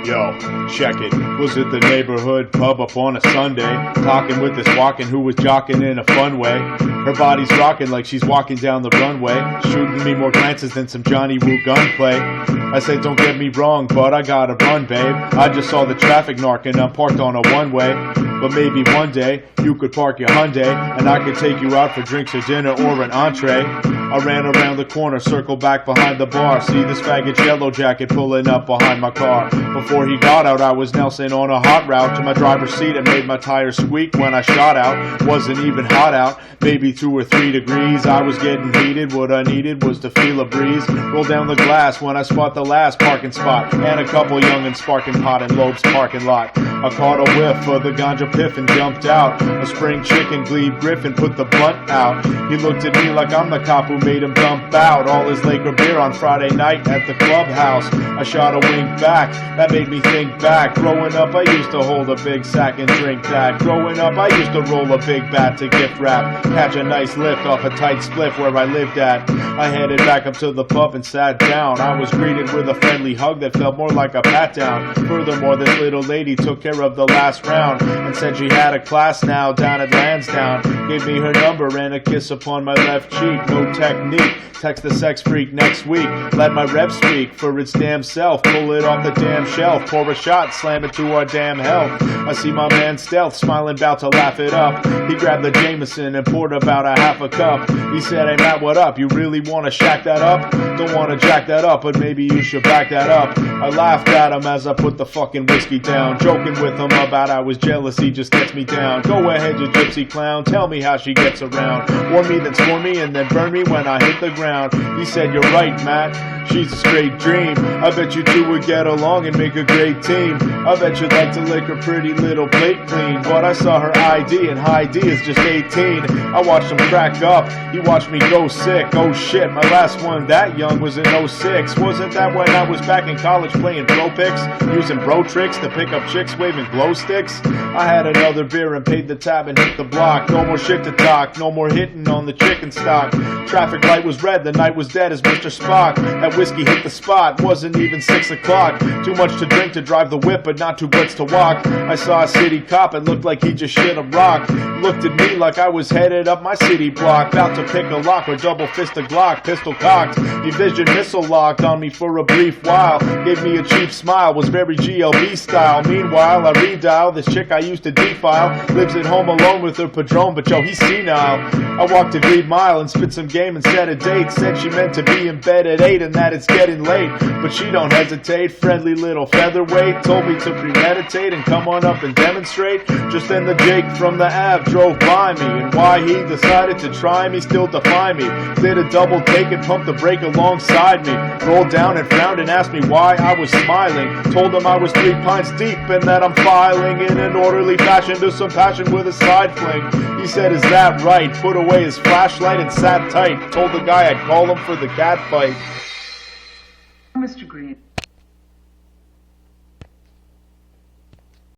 Yo, check it. Was at the neighborhood pub up on a Sunday, talking with this walking who was jocking in a fun way. Her body's rocking like she's walking down the runway, shooting me more glances than some Johnny Woo gunplay. I said, don't get me wrong, but I gotta run, babe. I just saw the traffic narc and I'm parked on a one-way. But maybe one day, you could park your Hyundai, and I could take you out for drinks or dinner or an entree. I ran around the corner, circled back behind the bar, see this faggot's yellow jacket pulling up behind my car. Before he got out, I was Nelson on a hot route to my driver's seat and made my tires squeak when I shot out. Wasn't even hot out, maybe 2 or 3 degrees. I was getting heated, what I needed was to feel a breeze. Roll down the glass when I spot the last parking spot, and a couple young'uns sparking pot in Loeb's parking lot. I caught a whiff of the ganja piff and jumped out. A spring chicken glebe Griffin put the blunt out. He looked at me like I'm the cop who made him dump out all his Laker beer on Friday night at the clubhouse. I shot a wink back, that made me think back. Growing up I used to hold a big sack and drink that. Growing up I used to roll a big bat to gift wrap, catch a nice lift off a tight spliff where I lived at. I headed back up to the pub and sat down. I was greeted with a friendly hug that felt more like a pat down. Furthermore, this little lady took care of the last round and said she had a class now down at Lansdowne. Gave me her number and a kiss upon my left cheek. No technique, text the sex freak next week. Let my rep speak for its damn self. Pull it off the damn shelf, pour a shot, slam it to our damn health. I see my man Stealth smiling, bout to laugh it up. He grabbed the Jameson and poured about a half a cup. He said, hey Matt, what up? You really wanna shack that up? Don't wanna jack that up, but maybe you should back that up. I laughed at him as I put the fucking whiskey down, joking with him about I was jealous, he just gets me down. Go ahead, you gypsy clown, tell me how she gets around. Warn me, then scorn me, and then burn me when I hit the ground. He said, you're right, Matt, she's a straight dream. I bet you two would get along and make a great team. I bet you'd like to lick her pretty little plate clean. But I saw her ID, and high D is just 18. I watched him crack up, he watched me go sick. Oh shit, my last one that young was in '06. Wasn't that when I was back in college playing pro pics, using bro tricks to pick up chicks waving glow sticks? I had another beer and paid the tab and hit the block. No more shit to talk, no more hitting on the chicken stock. Traffic light was red, the night was dead as Mr. Spock. That whiskey hit the spot, wasn't even 6 o'clock. Too much to drink to drive the whip, but not too guts to walk. I saw a city cop, it looked like he just shit a rock. Looked at me like I was headed up my city block, about to pick a lock or double fist a Glock, pistol cocked. He vision missile locked on me for a brief while. Gave me a cheap smile, was very GLB style. Meanwhile, I redial this chick I used to defile. Lives at home alone with her padrone, but yo, he's senile. I walked a Green Mile and spit some game and set a date. Said she meant to be in bed at 8 and that it's getting late, but she don't hesitate. Friendly little featherweight told me to premeditate and come on up and demonstrate. Just then the Jake from the Ave drove by me, and why he decided to try me still defy me. Did a double take and pumped the brake alongside me. Rolled down and frowned and asked me why I was smiling. Told him I was 3 pints deep and that I'm filing in an orderly fashion to some passion with a side fling. He said, is that right? Put away his flashlight and sat tight. Told the guy I'd call him for the cat fight. Mr. Green.